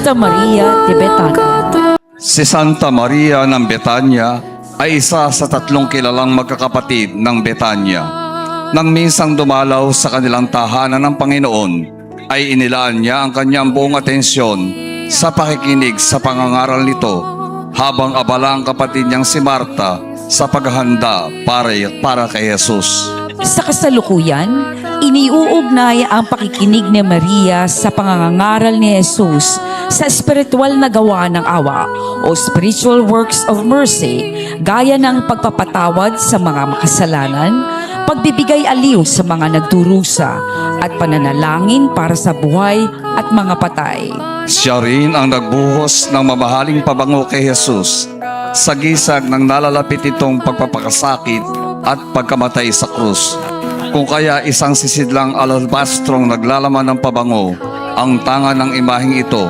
Santa Maria de Betania. Si Santa Maria ng Betania ay isa sa 3 kilalang magkakapatid ng Betania. Nang minsang dumalaw sa kanilang tahanan ng Panginoon, ay inilaan niya ang kanyang buong atensyon sa pakikinig sa pangangaral nito, habang abala ang kapatid niyang si Marta sa paghahanda para kay Jesus. Sa kasalukuyan, iniuugnay ang pakikinig ni Maria sa pangangaral ni Jesus sa espiritual na gawa ng awa o spiritual works of mercy, gaya ng pagpapatawad sa mga makasalanan, pagbibigay aliw sa mga nagdurusa, at pananalangin para sa buhay at mga patay. Siya rin ang nagbuhos ng mamahaling pabango kay Jesus sa gisag ng nalalapit itong pagpapakasakit at pagkamatay sa krus. Kung kaya isang sisidlang alabastrong naglalaman ng pabango ang tanga ng imaheng ito,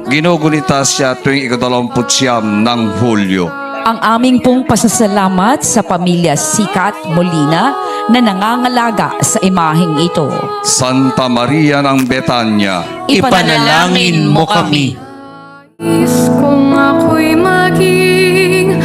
ginugulita siya tuwing 29 ng Hulyo. Ang aming pong pasasalamat sa pamilya Sikat Molina na nangangalaga sa imaheng ito. Santa Maria ng Betania, Ipanalangin mo kami. Kung ako'y maging